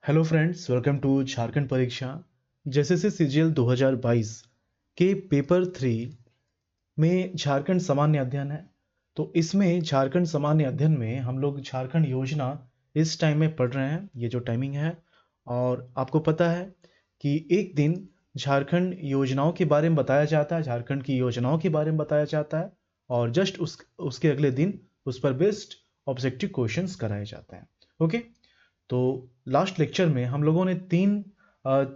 Hello friends, welcome to Jharkhand परीक्षा। JSSC CGL 2022 के paper 3 में झारखंड सामान्य अध्ययन है। तो इसमें झारखंड सामान्य अध्ययन में हम लोग झारखंड योजना इस टाइम में पढ़ रहे हैं, ये जो टाइमिंग है। और आपको पता है कि एक दिन झारखंड योजनाओं के बारे में बताया जाता है, झारखंड की योजनाओं के बारे में बताया जाता है, और जस्ट उसके अगले दिन उस पर बेस्ड ऑब्जेक्टिव क्वेश्चंस कराए जाते हैं। ओके, तो लास्ट लेक्चर में हम लोगों ने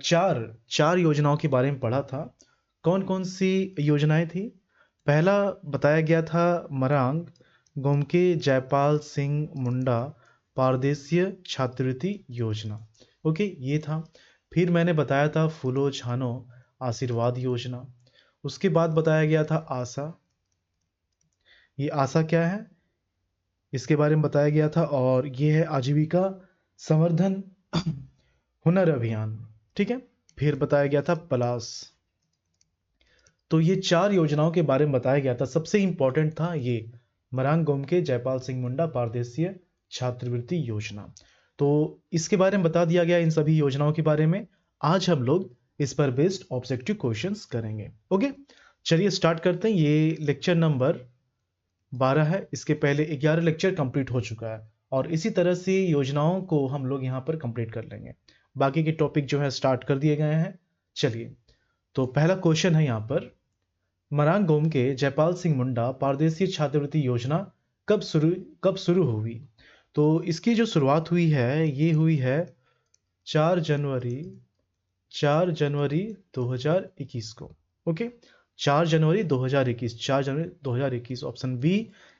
चार योजनाओं के बारे में पढ़ा था। कौन कौन सी योजनाएं थी? पहला बताया गया था मरांग गोमके जयपाल सिंह मुंडा पारदेशीय छात्रवृत्ति योजना। ओके, ये था। फिर मैंने बताया था फूलो झानो आशीर्वाद योजना। उसके बाद बताया गया था आशा। ये आशा क्या है इसके बारे में बताया गया था, और ये है आजीविका संवर्धन हुनर अभियान। ठीक है। फिर बताया गया था पलास। तो ये चार योजनाओं के बारे में बताया गया था। सबसे इंपॉर्टेंट था ये मरांग गोमके जयपाल सिंह मुंडा पारदेशीय छात्रवृत्ति योजना। तो इसके बारे में बता दिया गया, इन सभी योजनाओं के बारे में। आज हम लोग इस पर बेस्ड ऑब्जेक्टिव क्वेश्चंस करेंगे। ओके, चलिए स्टार्ट करते हैं। ये लेक्चर नंबर 12 है। इसके पहले 11 लेक्चर कंप्लीट हो चुका है, और इसी तरह से योजनाओं को हम लोग यहाँ पर कंप्लीट कर लेंगे। बाकी के टॉपिक जो है स्टार्ट कर दिए गए हैं। चलिए, तो पहला क्वेश्चन है यहाँ पर, मरांग गोमके जयपाल सिंह मुंडा पारदेशीय छात्रवृत्ति योजना कब शुरू हुई? तो इसकी जो शुरुआत हुई है ये हुई है 4 जनवरी 2021 को। ओके, 4 जनवरी 2021, 4 जनवरी 2021, ऑप्शन बी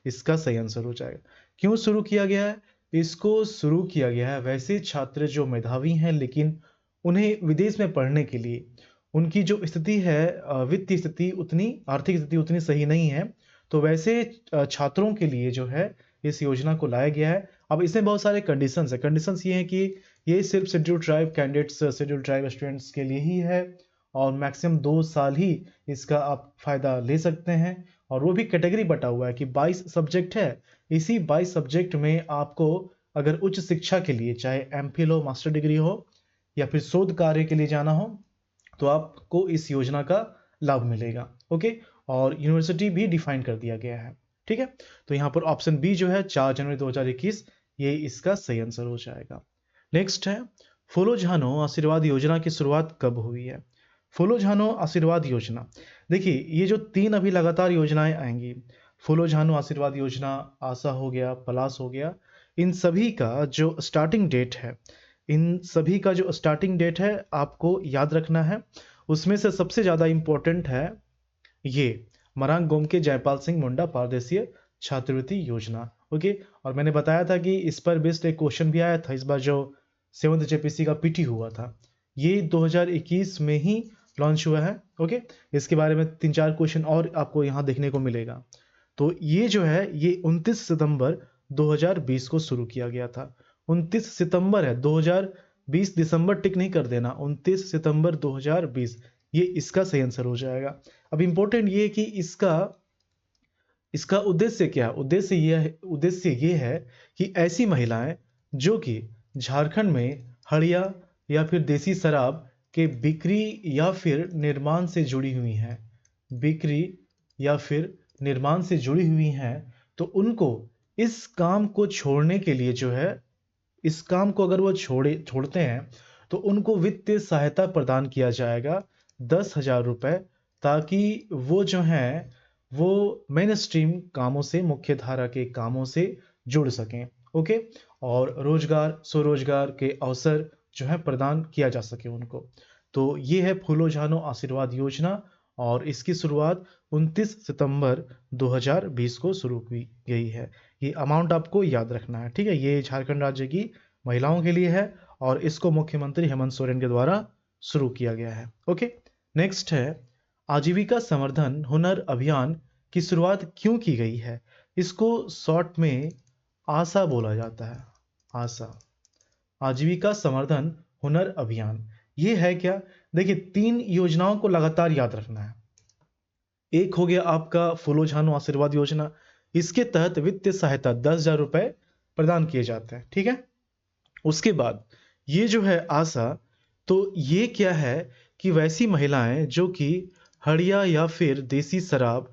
इसका सही आंसर हो जाएगा। क्यों शुरू किया गया है? इसको शुरू किया गया है वैसे छात्र जो मेधावी हैं लेकिन उन्हें विदेश में पढ़ने के लिए उनकी जो स्थिति है, वित्तीय स्थिति उतनी, आर्थिक स्थिति उतनी सही नहीं है, तो वैसे छात्रों के लिए जो है इस योजना को लाया गया है। अब इसमें बहुत सारे कंडीशंस है। कंडीशंस ये हैं कि ये सिर्फ schedule tribe candidates, schedule tribe students के लिए ही है, और मैक्सिमम 2 साल ही इसका आप फायदा ले सकते हैं। और वो भी कैटेगरी बटा हुआ है कि 22 सब्जेक्ट है। इसी 22 सब्जेक्ट में आपको अगर उच्च शिक्षा के लिए, चाहे एमफिल हो, मास्टर डिग्री हो, या फिर शोध कार्य के लिए जाना हो, तो आपको इस योजना का लाभ मिलेगा। ओके, और यूनिवर्सिटी भी डिफाइन कर दिया गया है। ठीक है, तो यहाँ पर ऑप्शन बी जो है 4 जनवरी 2021, ये इसका सही आंसर हो जाएगा। नेक्स्ट है, फूलो झानो आशीर्वाद योजना की शुरुआत कब हुई है? फूलो झानो आशीर्वाद योजना, देखिए ये जो 3 अभी लगातार योजनाएं आएंगी, फूलो झानो आशीर्वाद योजना, आशा हो गया, पलास हो गया, इन सभी का जो स्टार्टिंग डेट है, इन सभी का जो स्टार्टिंग डेट है आपको याद रखना है। उसमें से सबसे ज़्यादा इम्पोर्टेंट है ये मरांग गोमके जयपाल सिंह मुंडा पारदेशीय छात्रवृत्ति योजना। ओके, और मैंने बताया था कि इस पर बेस्ड एक क्वेश्चन भी आया था इस बार जो 7th जेपीसी का पीटी हुआ था, ये 2021 में ही लॉन्च हुआ है। ओके, इसके बारे में 3-4 क्वेश्चन और आपको यहाँ देखने को मिलेगा। तो ये जो है ये 29 सितंबर 2020 को शुरू किया गया था। 29 सितंबर है, 2020 दिसंबर टिक नहीं कर देना, 29 सितंबर 2020, ये इसका सही आंसर हो जाएगा। अब इंपॉर्टेंट ये है कि इसका इसका उद्देश्य क्या है? उद्देश्य ये है कि ऐसी महिलाएं जो कि झारखंड में हड़िया या फिर देसी शराब के बिक्री या फिर निर्माण से जुड़ी हुई हैं, बिक्री या फिर निर्माण से जुड़ी हुई हैं, तो उनको इस काम को छोड़ने के लिए जो है, इस काम को अगर वो छोड़ते हैं तो उनको वित्तीय सहायता प्रदान किया जाएगा 10,000 रुपए, ताकि वो जो हैं वो मेन स्ट्रीम कामों से, मुख्य धारा के कामों से जुड़ सकें। ओके, और रोजगार, स्वरोजगार के अवसर जो है प्रदान किया जा सके उनको। तो ये है फूलो झानो आशीर्वाद योजना, और इसकी शुरुआत 29 सितंबर 2020 को शुरू की गई है। ये अमाउंट आपको याद रखना है। ठीक है, ये झारखंड राज्य की महिलाओं के लिए है, और इसको मुख्यमंत्री हेमंत सोरेन के द्वारा शुरू किया गया है। ओके, नेक्स्ट है, आजीविका संवर्धन हुनर अभियान की शुरुआत क्यों की गई है? इसको शॉर्ट में आशा बोला जाता है। आशा, आजीविका संवर्धन हुनर अभियान, ये है क्या? देखिए 3 योजनाओं को लगातार याद रखना है। एक हो गया आपका फूलो झानो आशीर्वाद योजना, इसके तहत वित्तीय सहायता 10,000 रुपए प्रदान किए जाते हैं। ठीक है, उसके बाद ये जो है आशा, तो ये क्या है कि वैसी महिलाएं जो कि हड़िया या फिर देसी शराब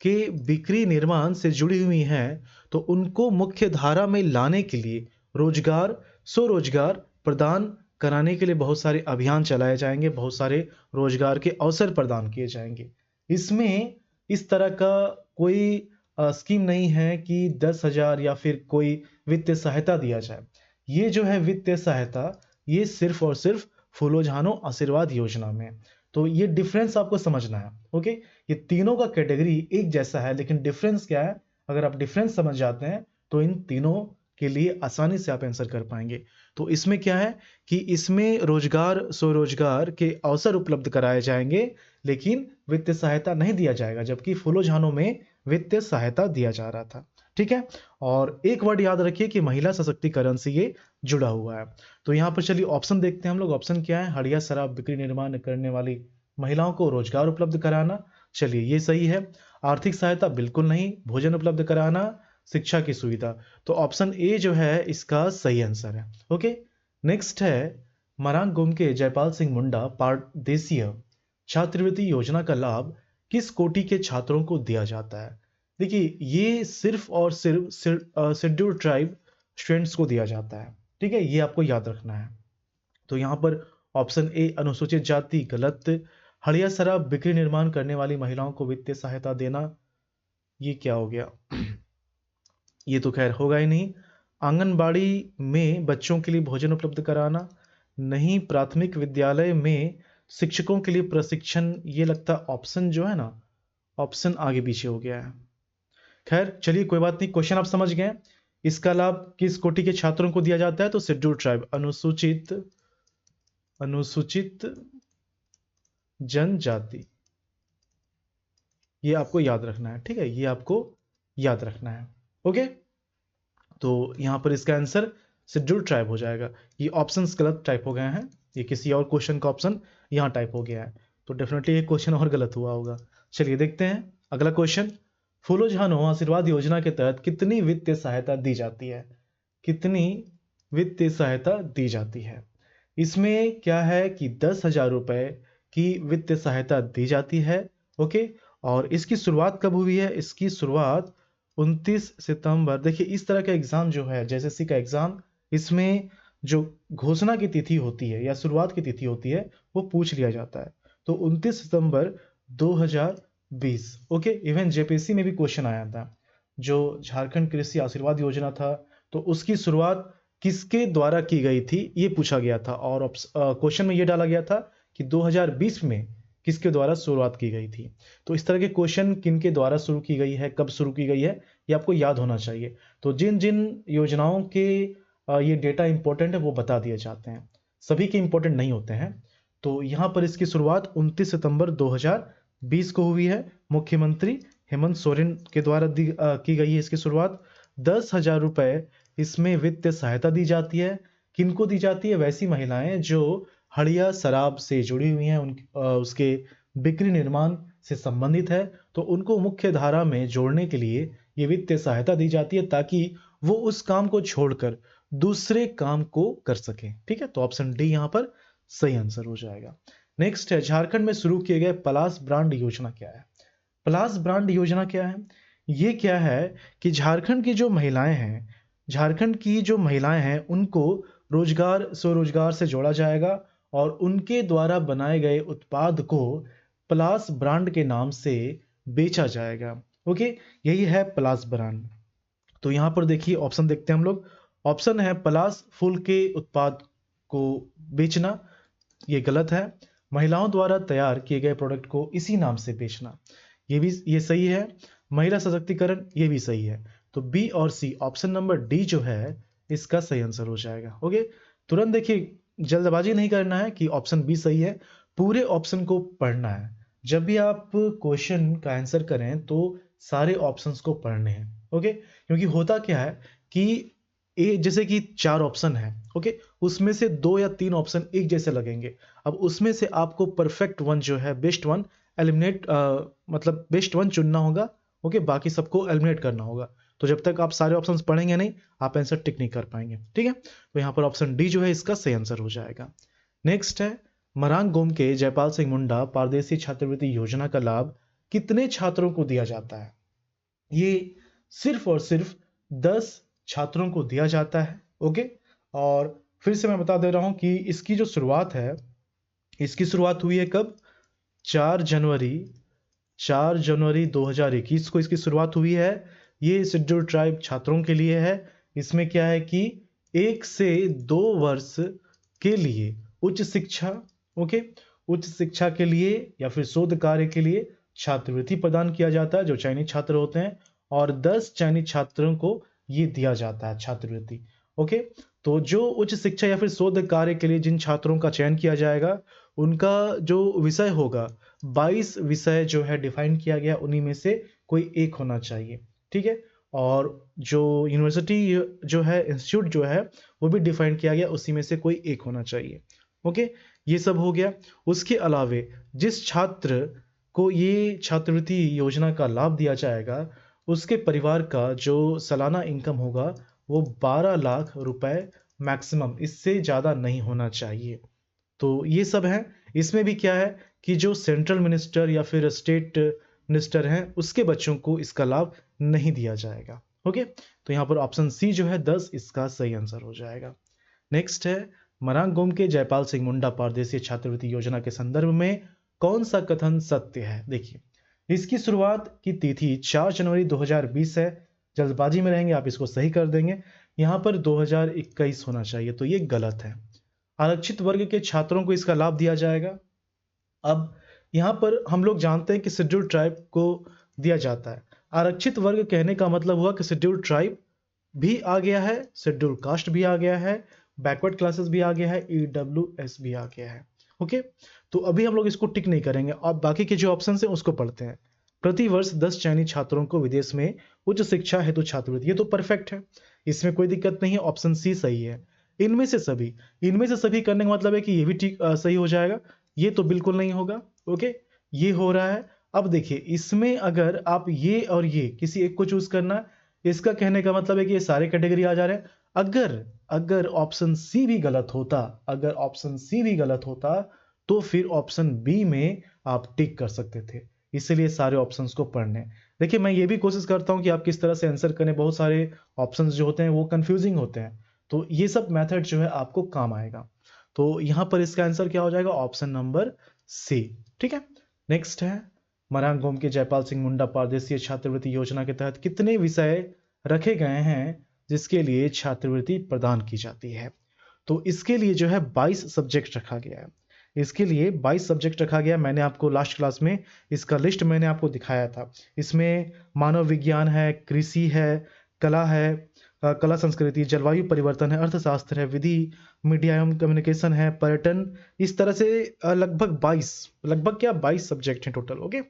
के बिक्री निर्माण से जुड़ी हुई हैं, तो उनको मुख्य धारा में लाने के लिए रोजगार स्वरोजगार प्रदान कराने के लिए बहुत सारे अभियान चलाए जाएंगे, बहुत सारे रोजगार के अवसर प्रदान किए जाएंगे। इसमें इस तरह का कोई स्कीम नहीं है कि 10,000 या फिर कोई वित्तीय सहायता दिया जाए। ये जो है वित्तीय सहायता, ये सिर्फ और सिर्फ फूलो झानो आशीर्वाद योजना में है। तो ये डिफरेंस आपको समझना है। ओके, ये तीनों का कैटेगरी एक जैसा है, लेकिन डिफरेंस क्या है, अगर आप डिफरेंस समझ जाते हैं तो इन तीनों के लिए आसानी से आप आंसर कर पाएंगे। तो इसमें क्या है कि इसमें रोजगार स्वरोजगार के अवसर उपलब्ध कराए जाएंगे, लेकिन वित्तीय सहायता नहीं दिया जाएगा, जबकि फूलो झानो में वित्तीय सहायता दिया जा रहा था। ठीक है, और एक वर्ड याद रखिए कि महिला सशक्तिकरण से ये जुड़ा हुआ है। तो यहाँ पर चलिए ऑप्शन देखते हैं हम लोग। ऑप्शन क्या है, हड़िया शराब बिक्री निर्माण करने वाली महिलाओं को रोजगार उपलब्ध कराना। चलिए ये सही है। आर्थिक सहायता बिल्कुल नहीं। भोजन उपलब्ध कराना, शिक्षा की सुविधा। तो ऑप्शन ए जो है इसका सही आंसर है। ओके, नेक्स्ट है मरांग गोमके जयपाल सिंह मुंडा पारदेशीय छात्रवृत्ति योजना का लाभ किस कोटि के छात्रों को दिया जाता है। देखिए ये सिर्फ और सिर्फ शेड्यूल्ड ट्राइब स्टूडेंट्स को दिया जाता है। ठीक है, ये आपको याद रखना है। तो यहाँ पर ऑप्शन ए अनुसूचित जाति गलत। हड़िया शराब बिक्री निर्माण करने वाली महिलाओं को वित्तीय सहायता देना, ये क्या हो गया ये तो खैर होगा ही नहीं। आंगनबाड़ी में बच्चों के लिए भोजन उपलब्ध कराना नहीं। प्राथमिक विद्यालय में शिक्षकों के लिए प्रशिक्षण, ये लगता ऑप्शन जो है ना, ऑप्शन आगे पीछे हो गया है। खैर चलिए कोई बात नहीं, क्वेश्चन आप समझ गए। इसका लाभ किस कोटि के छात्रों को दिया जाता है, तो शेड्यूल्ड ट्राइब अनुसूचित जनजाति, ये आपको याद रखना है। ठीक है, ये आपको याद रखना है। ओके, तो यहां पर इसका आंसर शेड्यूल्ड ट्राइब हो जाएगा। ये ऑप्शंस गलत टाइप हो गए हैं, ये किसी और क्वेश्चन का ऑप्शन यहां टाइप हो गया है, तो डेफिनेटली ये क्वेश्चन और गलत हुआ होगा। चलिए देखते हैं अगला क्वेश्चन। फूलो झानो आशीर्वाद योजना के तहत कितनी वित्तीय सहायता दी जाती है, कितनी वित्तीय सहायता दी जाती है। इसमें क्या है कि 10,000 रुपए की वित्तीय सहायता दी जाती है। ओके, और इसकी शुरुआत कब हुई है, इसकी शुरुआत 29 सितंबर। देखिए इस तरह का एग्जाम जो है जैसे का एग्जाम, इसमें जो घोषणा की तिथि होती है या शुरुआत की तिथि होती है वो पूछ लिया जाता है। तो 29 सितंबर 2020। ओके, इवन जेपीएससी में भी क्वेश्चन आया था, जो झारखंड कृषि आशीर्वाद योजना था, तो उसकी शुरुआत किसके द्वारा की गई थी ये पूछा गया था, और क्वेश्चन में ये डाला गया था कि 2020 में किसके द्वारा शुरुआत की गई थी। तो इस तरह के क्वेश्चन किनके द्वारा शुरू की गई है, कब शुरू की गई है, ये आपको याद होना चाहिए। तो जिन जिन योजनाओं के ये डेटा इंपॉर्टेंट है वो बता दिए जाते हैं, सभी के इंपॉर्टेंट नहीं होते हैं। तो यहाँ पर इसकी शुरुआत 29 सितंबर 2020 को हुई है। मुख्यमंत्री हेमंत सोरेन के द्वारा की गई है इसकी शुरुआत। 10,000 रुपए इसमें वित्तीय सहायता दी जाती है। किनको दी जाती है, वैसी महिलाएं जो हड़िया शराब से जुड़ी हुई हैं, उसके बिक्री निर्माण से संबंधित है, तो उनको मुख्य धारा में जोड़ने के लिए ये वित्तीय सहायता दी जाती है, ताकि वो उस काम को छोड़कर दूसरे काम को कर सकें। ठीक है, तो ऑप्शन डी यहाँ पर सही आंसर हो जाएगा। नेक्स्ट है, झारखंड में शुरू किए गए पलास ब्रांड योजना क्या है। पलास ब्रांड योजना क्या है, ये क्या है कि झारखंड की जो महिलाएं हैं, झारखंड की जो महिलाएं हैं उनको रोजगार स्वरोजगार से जोड़ा जाएगा, और उनके द्वारा बनाए गए उत्पाद को पलास ब्रांड के नाम से बेचा जाएगा। ओके, यही है पलास ब्रांड। तो यहाँ पर देखिए ऑप्शन देखते हैं हम लोग। ऑप्शन है पलास फूल के उत्पाद को बेचना, ये गलत है। महिलाओं द्वारा तैयार किए गए प्रोडक्ट को इसी नाम से बेचना, ये सही है। महिला सशक्तिकरण, ये भी सही है। तो बी और सी ऑप्शन नंबर डी जो है इसका सही आंसर हो जाएगा। ओके, तुरंत देखिए, जल्दबाजी नहीं करना है कि ऑप्शन बी सही है, पूरे ऑप्शन को पढ़ना है। जब भी आप क्वेश्चन का आंसर करें तो सारे ऑप्शंस को पढ़ने हैं। ओके, क्योंकि होता क्या है कि जैसे कि 4 ऑप्शन है, ओके, उसमें से 2 या 3 ऑप्शन एक जैसे लगेंगे। अब उसमें से आपको परफेक्ट वन जो है, बेस्ट वन एलिमिनेट, मतलब बेस्ट वन चुनना होगा। ओके, बाकी सबको एलिमिनेट करना होगा। तो जब तक आप सारे ऑप्शंस पढ़ेंगे नहीं, आप आंसर टिक नहीं कर पाएंगे। ठीक है, तो यहाँ पर ऑप्शन डी जो है इसका सही आंसर हो जाएगा। नेक्स्ट है, मरांग गोम के जयपाल सिंह मुंडा पारदेसी छात्रवृत्ति योजना का लाभ कितने छात्रों को दिया जाता है? ये सिर्फ और सिर्फ 10 छात्रों को दिया जाता है। ओके, और फिर से मैं बता दे रहा हूं कि इसकी जो शुरुआत है, इसकी शुरुआत हुई है कब? 4 जनवरी 2021 को इसकी शुरुआत हुई है। ये शेड्यूल ट्राइब छात्रों के लिए है। इसमें क्या है कि 1 से 2 वर्ष के लिए उच्च शिक्षा, ओके, उच्च शिक्षा के लिए या फिर शोध कार्य के लिए छात्रवृत्ति प्रदान किया जाता है जो चयनित छात्र होते हैं, और 10 चयनित छात्रों को ये दिया जाता है छात्रवृत्ति। ओके, तो जो उच्च शिक्षा या फिर शोध कार्य के लिए जिन छात्रों का चयन किया जाएगा, उनका जो विषय होगा, 22 विषय जो है डिफाइन किया गया, उन्हीं में से कोई एक होना चाहिए। ठीक है, और जो यूनिवर्सिटी जो है, इंस्टीट्यूट जो है, वो भी डिफाइन किया गया, उसी में से कोई एक होना चाहिए। ओके, ये सब हो गया। उसके अलावे जिस छात्र को ये छात्रवृत्ति योजना का लाभ दिया जाएगा, उसके परिवार का जो सालाना इनकम होगा वो 12 लाख रुपए मैक्सिमम, इससे ज़्यादा नहीं होना चाहिए। तो ये सब है। इसमें भी क्या है कि जो सेंट्रल मिनिस्टर या फिर स्टेट मिनिस्टर हैं, उसके बच्चों को इसका लाभ नहीं दिया जाएगा। ओके, तो यहाँ पर ऑप्शन सी जो है 10 इसका सही आंसर हो जाएगा। नेक्स्ट है, मरांग गोम के जयपाल सिंह मुंडा पारदेसी छात्रवृत्ति योजना के संदर्भ में कौन सा कथन सत्य है? देखिए, इसकी शुरुआत की तिथि 4 जनवरी 2020 है। जल्दबाजी में रहेंगे आप, इसको सही कर देंगे। यहाँ पर 2021 होना चाहिए, तो ये गलत है। आरक्षित वर्ग के छात्रों को इसका लाभ दिया जाएगा। अब यहाँ पर हम लोग जानते हैं कि शेड्यूल ट्राइब को दिया जाता है। आरक्षित वर्ग कहने का मतलब हुआ कि शेड्यूल ट्राइब भी आ गया है, शेड्यूल कास्ट भी आ गया है, बैकवर्ड क्लासेस भी आ गया है, EWS भी आ गया है। ओके, तो अभी हम लोग इसको टिक नहीं करेंगे, अब बाकी के जो ऑप्शन हैं उसको पढ़ते हैं। प्रतिवर्ष 10 चयनित छात्रों को विदेश में उच्च शिक्षा हेतु छात्रवृत्ति, ये तो परफेक्ट है, इसमें कोई दिक्कत नहीं है, ऑप्शन सी सही है। इनमें से सभी करने का मतलब है कि ये भी ठीक सही हो जाएगा, ये तो बिल्कुल नहीं होगा। ओके, ये हो रहा है। अब देखिए, इसमें अगर आप ये और ये किसी एक को चूज करना, इसका कहने का मतलब है कि ये सारे कैटेगरी आ जा रहे हैं। अगर ऑप्शन सी भी गलत होता, तो फिर ऑप्शन बी में आप टिक कर सकते थे। इसलिए सारे ऑप्शंस को पढ़ने। देखिए, मैं ये भी कोशिश करता हूं कि आप किस तरह से आंसर करें। बहुत सारे ऑप्शंस जो होते हैं वो कंफ्यूजिंग होते हैं, तो ये सब मेथड जो है आपको काम आएगा। तो यहां पर इसका आंसर क्या हो जाएगा? Option number C. ठीक है, नेक्स्ट है, मरांग गोम के जयपाल सिंह मुंडा पारदेशीय छात्रवृत्ति योजना के तहत कितने विषय रखे गए हैं जिसके लिए छात्रवृत्ति प्रदान की जाती है? तो इसके लिए जो है 22 सब्जेक्ट रखा गया है। इसके लिए 22 सब्जेक्ट रखा गया। मैंने आपको लास्ट क्लास में इसका लिस्ट मैंने आपको दिखाया था। इसमें मानव विज्ञान है, कृषि है, कला है, कला संस्कृति, जलवायु परिवर्तन है, अर्थशास्त्र है, विधि, मीडिया एवं कम्युनिकेशन है, पर्यटन, इस तरह से लगभग 22 सब्जेक्ट हैं टोटल। ओके,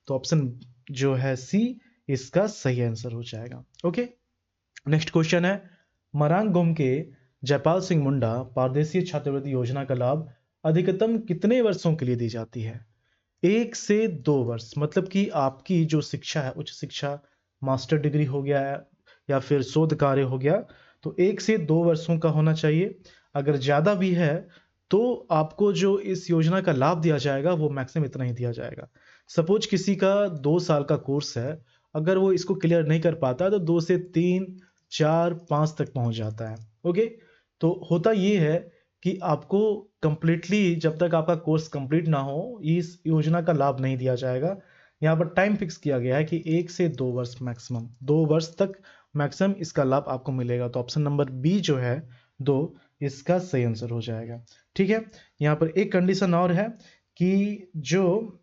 तो ऑप्शन जो है सी इसका सही आंसर हो जाएगा। ओके, नेक्स्ट क्वेश्चन है, मरांग गोम के जयपाल सिंह मुंडा पारदेशीय छात्रवृत्ति योजना का लाभ अधिकतम कितने वर्षों के लिए दी जाती है? 1 से 2 वर्ष, मतलब कि आपकी जो शिक्षा है, उच्च शिक्षा, मास्टर डिग्री हो गया है या फिर शोध कार्य हो गया, तो 1 से 2 वर्षों का होना चाहिए। अगर ज़्यादा भी है तो आपको जो इस योजना का लाभ दिया जाएगा वो मैक्सिमम इतना ही दिया जाएगा। सपोज किसी का 2 साल का कोर्स है, अगर वो इसको क्लियर नहीं कर पाता तो 2 से 3, 4, 5 तक पहुंच जाता है। ओके, तो होता ये है कि आपको कंप्लीटली जब तक आपका कोर्स कंप्लीट ना हो, इस योजना का लाभ नहीं दिया जाएगा। यहाँ पर टाइम फिक्स किया गया है कि 1 से 2 वर्ष मैक्सिमम, 2 वर्ष तक मैक्सिमम इसका लाभ आपको मिलेगा। तो ऑप्शन नंबर बी जो है 2 इसका सही आंसर हो जाएगा। ठीक है, यहाँ पर एक कंडीशन और है कि जो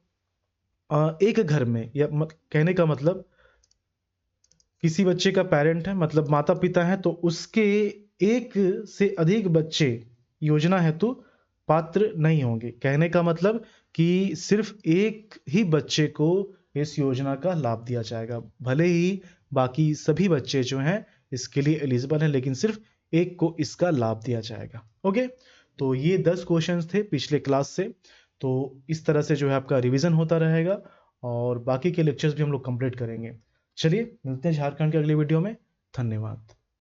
एक घर में, या कहने का मतलब किसी बच्चे का पेरेंट है, मतलब माता पिता है, तो उसके एक से अधिक बच्चे योजना हेतु पात्र नहीं होंगे। कहने का मतलब कि सिर्फ एक ही बच्चे को इस योजना का लाभ दिया जाएगा, भले ही बाकी सभी बच्चे जो हैं इसके लिए एलिजिबल हैं, लेकिन सिर्फ एक को इसका लाभ दिया जाएगा। ओके, तो ये 10 क्वेश्चंस थे पिछले क्लास से। तो इस तरह से जो है आपका रिवीजन होता रहेगा और बाकी के लेक्चर्स भी हम लोग कंप्लीट करेंगे। चलिए मिलते हैं झारखंड के अगले वीडियो में। धन्यवाद।